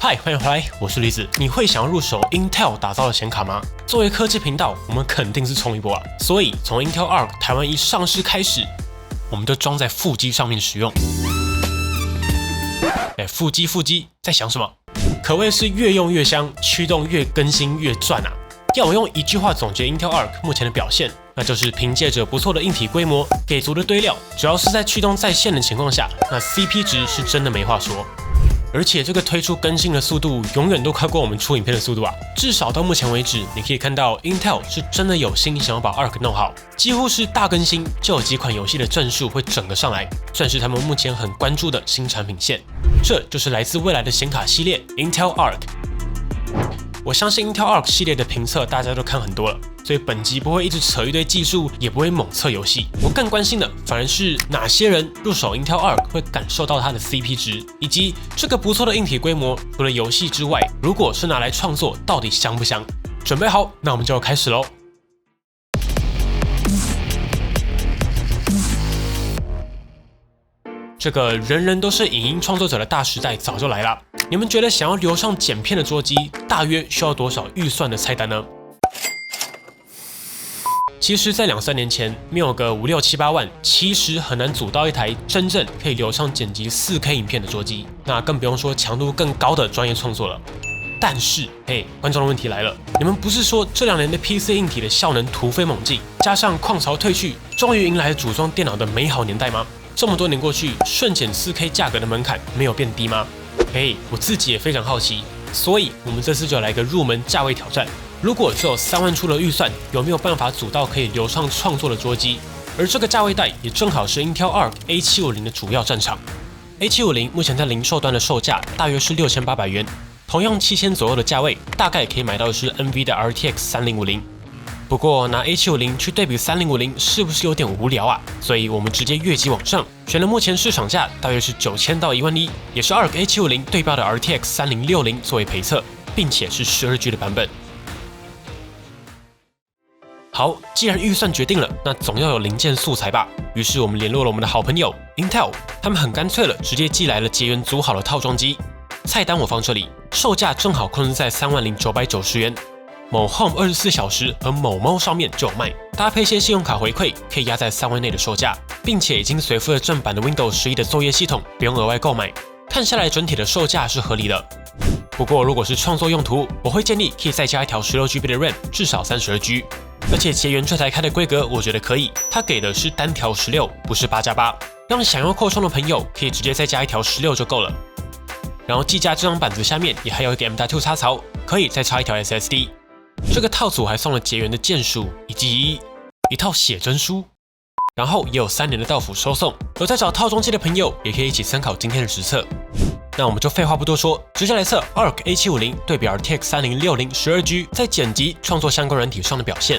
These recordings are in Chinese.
嗨，欢迎回来，我是栗子。你会想要入手 Intel 打造的显卡吗？作为科技频道，我们肯定是冲一波啊！所以从 Intel Arc 台湾一上市开始，我们就装在副机上面使用。副机，在想什么？可谓是越用越香，驱动越更新越赚啊！要我用一句话总结 Intel Arc 目前的表现，那就是凭借着不错的硬体规模，给足的堆料，主要是在驱动在线的情况下，那 CP 值是真的没话说。而且这个推出更新的速度永远都快过我们出影片的速度啊！至少到目前为止，你可以看到 Intel 是真的有心想要把 Arc 弄好，几乎是大更新就有几款游戏的帧数会整个上来，算是他们目前很关注的新产品线。这就是来自未来的显卡系列 Intel Arc。我相信 Intel Arc 系列的评测大家都看很多了，所以本集不会一直扯一堆技术，也不会猛测游戏。我更关心的反而是哪些人入手 Intel Arc 会感受到它的 CP 值，以及这个不错的硬体规模，除了游戏之外，如果是拿来创作，到底香不香？准备好，那我们就开始喽。这个人人都是影音创作者的大时代早就来了。你们觉得想要流畅剪片的桌机，大约需要多少预算的菜单呢？其实，在2-3年前，没有个5、6、7、8万，其实很难组到一台真正可以流畅剪辑4K 影片的桌机，那更不用说强度更高的专业创作了。但是，观众的问题来了，你们不是说这2年的 PC 硬体的效能突飞猛进，加上矿槽退去，终于迎来了组装电脑的美好年代吗？这么多年过去，瞬减4K 价格的门槛没有变低吗？我自己也非常好奇，所以我们这次就来个入门价位挑战。如果只有3万出的预算，有没有办法组到可以流畅创作的桌机？而这个价位带也正好是 Intel Arc A750的主要战场。A750 目前在零售端的售价大约是6800元，同样7000左右的价位，大概可以买到的是 NV 的 RTX 3050。不过拿 A750 去对比3050是不是有点无聊啊？所以我们直接越级往上，选了目前市场价大约是9000到11000，也是 Arc A750 对标的 RTX 3060作为陪测，并且是12G 的版本。好，既然预算决定了，那总要有零件素材吧。于是我们联络了我们的好朋友 Intel， 他们很干脆了，直接寄来了结缘组好的套装机。菜单我放这里，售价正好控制在30990元。某 Home 24小时和某猫上面就有卖，搭配些信用卡回馈，可以压在3万内的售价，并且已经随附了正版的 Windows 11的作业系统，不用额外购买。看下来整体的售价是合理的。不过如果是创作用途，我会建议可以再加一条16GB 的 RAM， 至少32G。而且结缘这台开的规格，我觉得可以，它给的是单条16，不是8+8，让想要扩充的朋友可以直接再加一条16就够了。然后计价这张板子下面也还有一个 M.2 插槽，可以再插一条 SSD。这个套组还送了结缘的键鼠以及一套写真书，然后也有3年的到府收送。有在找套装机的朋友，也可以一起参考今天的实测。那我们就废话不多说，直接来测 Arc A750对比 RTX 3060 12G 在剪辑创作相关软体上的表现。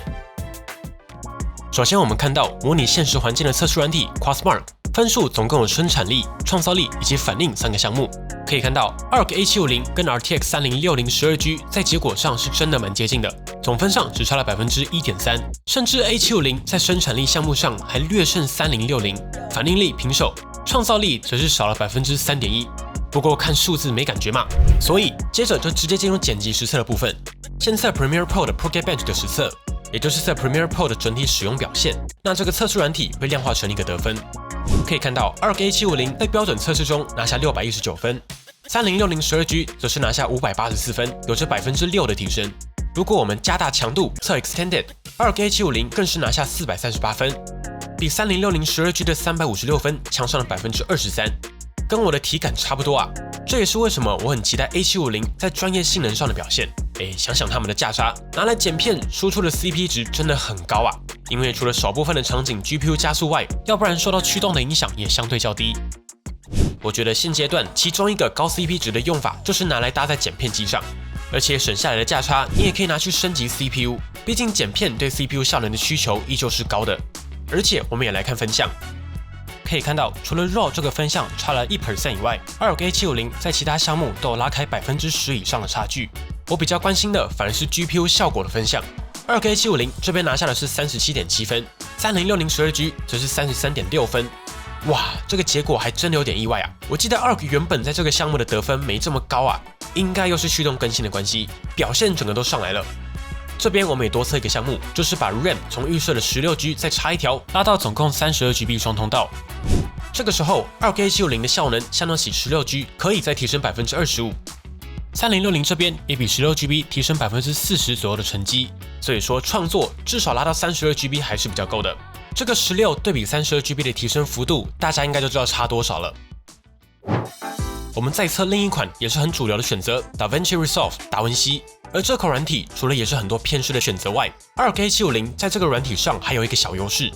首先我们看到模拟现实环境的测试软体 QuadSmart， 分数总共有生产力、创造力以及反应3个项目。可以看到 Arc A750跟 RTX 3060 12G 在结果上是真的蛮接近的，总分上只差了 1.3%， 甚至 A750 在生产力项目上还略胜3060，反应力平手，创造力则是少了 3.1%。不过看数字没感觉嘛，所以接着就直接进入剪辑实测的部分。先测 Premiere Pro 的 ProGetBench 的实测，也就是测 Premiere Pro 的整体使用表现。那这个测试软体会量化成一个得分。可以看到 Arc A750 在标准测试中拿下619分，3060 12G 则是拿下584分，有着 6% 的提升。如果我们加大强度测 Extended， Arc A750 更是拿下438分，比3060 12G 的356分强上了 23%。跟我的体感差不多啊，这也是为什么我很期待 A750 在专业性能上的表现。想想他们的价差，拿来剪片输出的 CP 值真的很高啊，因为除了少部分的场景 GPU 加速外，要不然受到驱动的影响也相对较低。我觉得现阶段其中一个高 CP 值的用法就是拿来搭在剪片机上，而且省下来的价差你也可以拿去升级 CPU， 毕竟剪片对 CPU 效能的需求依旧是高的。而且我们也来看分项。可以看到，除了 RAW 这个分项差了1% 以外，Arc A750在其他项目都有拉开 10% 以上的差距。我比较关心的反而是 GPU 效果的分项。Arc A750这边拿下的是37.7分，3060 12G 则是33.6分。哇，这个结果还真的有点意外啊！我记得 ARK 原本在这个项目的得分没这么高啊，应该又是驱动更新的关系，表现整个都上来了。这边我们也多测一个项目，就是把 RAM 从预设的 16G 再插一条，拉到总共 32GB 双通道。这个时候 ARK A750 的效能相当起 16G， 可以再提升 25%。3060这边也比 16GB 提升 40% 左右的成绩，所以说创作至少拉到 32GB 还是比较够的。这个16对比 32GB 的提升幅度，大家应该就知道差多少了。我们再测另一款也是很主流的选择 DaVinci Resolve 达文西，而这款软体除了也是很多偏师的选择外，ARK A750在这个软体上还有一个小优势，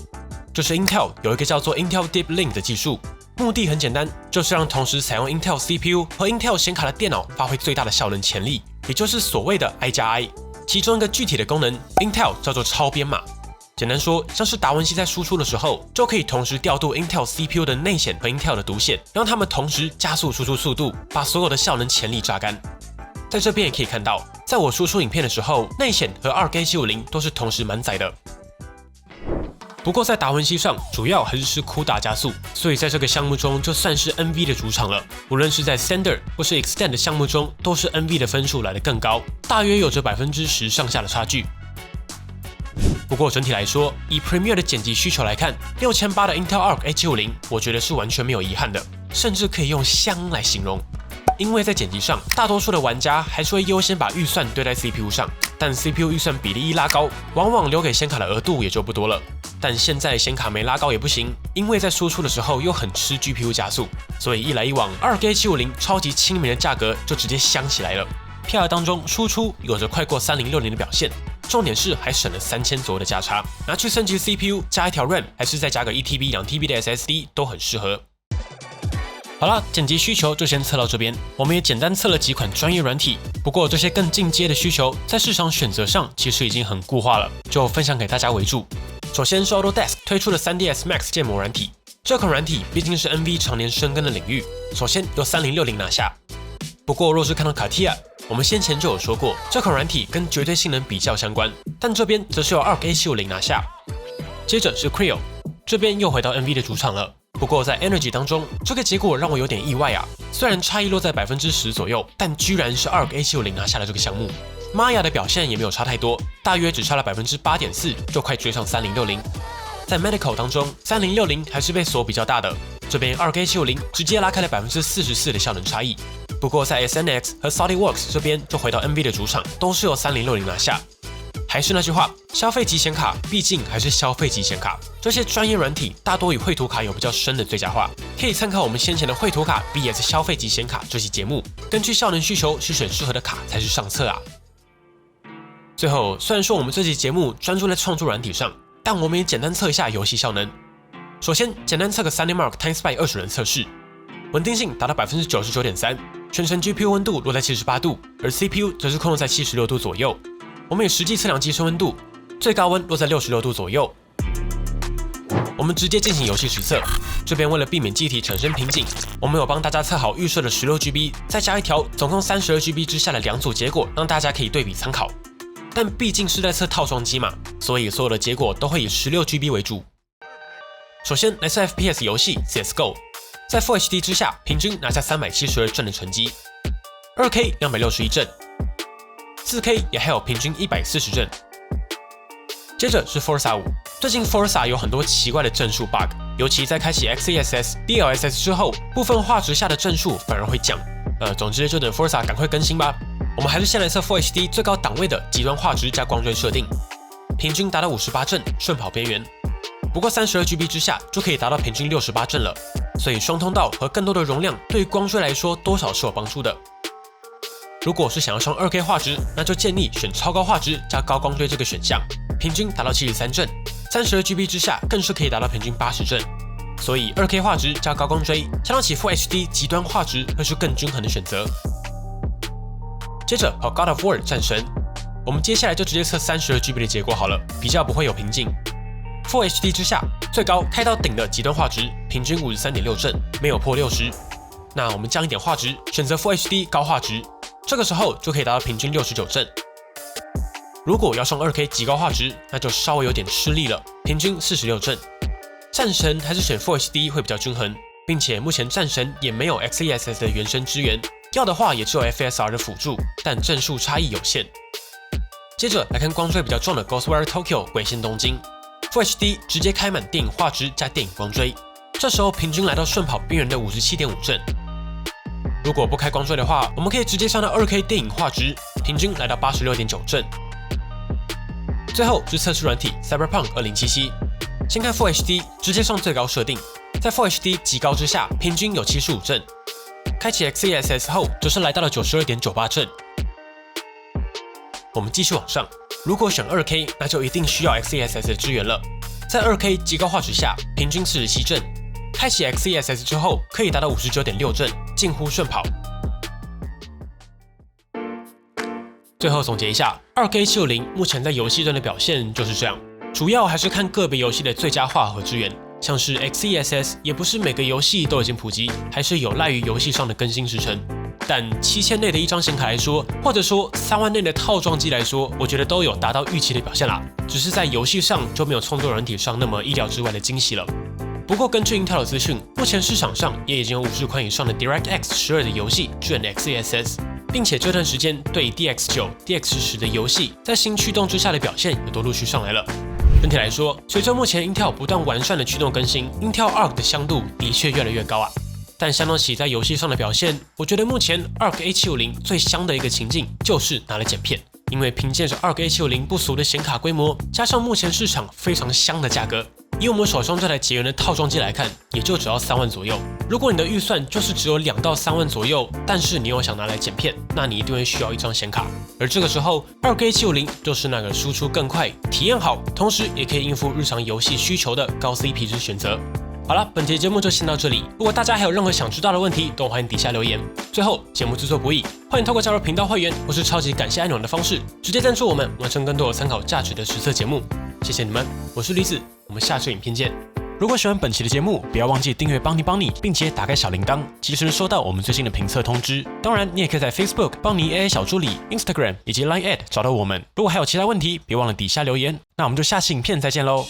就是 Intel 有一个叫做 Intel Deep Link 的技术，目的很简单，就是让同时采用 Intel CPU 和 Intel 显卡的电脑发挥最大的效能潜力，也就是所谓的 I+I。其中一个具体的功能 Intel 叫做超编码。简单说，像是达文西在输出的时候，就可以同时调度 Intel CPU 的内显和 Intel 的独显，让它们同时加速输出速度，把所有的效能潜力榨干。在这边也可以看到，在我输出影片的时候，内显和 ARK A750都是同时满载的。不过在达文西上，主要还是吃CUDA加速，所以在这个项目中就算是 NV 的主场了。无论是在 Standard 或是 Extend 的项目中，都是 NV 的分数来得更高，大约有着 10% 上下的差距。不过整体来说，以 Premiere 的剪辑需求来看，6800的 Intel ARK A750，我觉得是完全没有遗憾的，甚至可以用香来形容。因为在剪辑上，大多数的玩家还是会优先把预算堆在 CPU 上，但 CPU 预算比例一拉高，往往留给显卡的额度也就不多了。但现在显卡没拉高也不行，因为在输出的时候又很吃 GPU 加速，所以一来一往 ，ARK A750超级亲民的价格就直接香起来了。PR 当中输出有着快过3060的表现，重点是还省了3000左右的价差，拿去升级 CPU 加一条 RAM， 还是再加个 1TB、2TB 的 SSD 都很适合。好了，剪辑需求就先测到这边，我们也简单测了几款专业软体。不过这些更进阶的需求，在市场选择上其实已经很固化了，就分享给大家为主。首先是 Autodesk 推出的 3ds Max 建模软体，这款软体毕竟是 NV 常年深耕的领域，首先由3060拿下。不过若是看到 CATIA， 我们先前就有说过，这款软体跟绝对性能比较相关，但这边则是由 ARK A750拿下。接着是 Creo， 这边又回到 NV 的主场了。不过在 Energy 当中，这个结果让我有点意外啊！虽然差异落在 10% 左右，但居然是 ARK A750拿下了这个项目。Maya 的表现也没有差太多，大约只差了 8.4%， 就快追上3060。在 Medical 当中，3060还是被锁比较大的，这边ARK A750直接拉开了 44% 的效能差异。不过在 SNX 和 SolidWorks 这边就回到 NV 的主场，都是由3060拿下。还是那句话，消费级显卡毕竟还是消费级显卡，这些专业软体大多与绘图卡有比较深的最佳化，可以参考我们先前的绘图卡 VS 消费级显卡这期节目，根据效能需求去选适合的卡才是上策啊。最后，虽然说我们这期节目专注在创作软体上，但我们也简单测一下游戏效能。首先，简单测个 SunnyMark TimeSpy 20人测试，稳定性达到 99.3%， 全程 GPU 温度落在78度，而 CPU 则是控制在76度左右。我们也实际测量机身温度，最高温落在66度左右。我们直接进行游戏实测，这边为了避免机体产生瓶颈，我们有帮大家测好预设的 16GB， 再加一条总共 32GB 之下的2组结果，让大家可以对比参考。但毕竟是在测套装机嘛，所以所有的结果都会以 16GB 为主。首先来测 FPS 游戏 CSGO， 在 Full HD 之下，平均拿下372帧的成绩， 2K 261帧。4K 也还有平均140帧。接着是 Forza 5，最近 Forza 有很多奇怪的帧数 bug， 尤其在开启 XeSS、DLSS 之后，部分画质下的帧数反而会降。总之就等 Forza 赶快更新吧。我们还是先来测 Full HD 最高档位的极端画质加光追设定，平均达到58帧，顺跑边缘。不过 32GB 之下就可以达到平均68帧了，所以双通道和更多的容量对于光追来说多少是有帮助的。如果是想要上 2K 画质，那就建议选超高画质加高光追这个选项，平均达到73帧，32GB 之下更是可以达到平均80帧。所以 2K 画质加高光追，相当起 Full HD 极端画质会是更均衡的选择。接着跑 God of War 战神，我们接下来就直接测 32GB 的结果好了，比较不会有瓶颈。Full HD 之下，最高开到顶的极端画质，平均53.6帧，没有破60。那我们降一点画质，选择 Full HD 高画质。这个时候就可以达到平均69帧。如果要上 2K 极高画质，那就稍微有点吃力了，平均46帧。战神还是选 Full HD 会比较均衡，并且目前战神也没有 XeSS 的原生支援，要的话也只有 FSR 的辅助，但帧数差异有限。接着来看光追比较重的 Ghostwire Tokyo 鬼线东京 ，Full HD 直接开满电影画质加电影光追，这时候平均来到顺跑边缘的 57.5帧。如果不开光追的话，我们可以直接上到 2K 电影画质，平均来到 86.9帧。最后是测试软体 Cyberpunk 2077，先看 Full HD， 直接上最高设定，在 Full HD 极高之下，平均有75帧。开启 XeSS 后，则是来到了 92.98帧。我们继续往上，如果选 2K， 那就一定需要 XeSS 的支援了。在 2K 极高画质下，平均47帧。开启 XeSS 之后，可以达到 59.6帧，近乎顺跑。最后总结一下 ，2K750 目前在游戏端的表现就是这样，主要还是看个别游戏的最佳化和支援。像是 XeSS 也不是每个游戏都已经普及，还是有赖于游戏上的更新时程。但7000内的一张显卡来说，或者说3万内的套装机来说，我觉得都有达到预期的表现啦。只是在游戏上就没有创作软体上那么意料之外的惊喜了。不过根据 Intel 的资讯，目前市场上也已经有50款以上的 DirectX 12的游戏支援 XeSS， 并且这段时间对 DX9、DX10的游戏在新驱动之下的表现也都陆续上来了。整体来说，随着目前 Intel 不断完善的驱动更新 ，Intel Arc 的香度的确越来越高啊。但相当起在游戏上的表现，我觉得目前 Arc A750最香的一个情境就是拿来剪片，因为凭借着 Arc A750不俗的显卡规模，加上目前市场非常香的价格，以我们手上这台节源的套装机来看，也就只要3万左右。如果你的预算就是只有2到3万左右，但是你又想拿来剪片，那你一定会需要一张显卡。而这个时候 Arc A750就是那个输出更快、体验好，同时也可以应付日常游戏需求的高 CP 值选择。好了，本节节目就先到这里。如果大家还有任何想知道的问题，都欢迎底下留言。最后，节目制作不易，欢迎透过加入频道会员或是超级感谢按钮的方式，直接赞助我们，完成更多有参考价值的实测节目。谢谢你们，我是李子，我们下次影片见。如果喜欢本期的节目，不要忘记订阅邦尼，并且打开小铃铛，及时收到我们最新的评测通知。当然，你也可以在 Facebook 邦尼 AI 小助理、Instagram 以及 Line@ 找到我们。如果还有其他问题，别忘了底下留言。那我们就下期影片再见喽。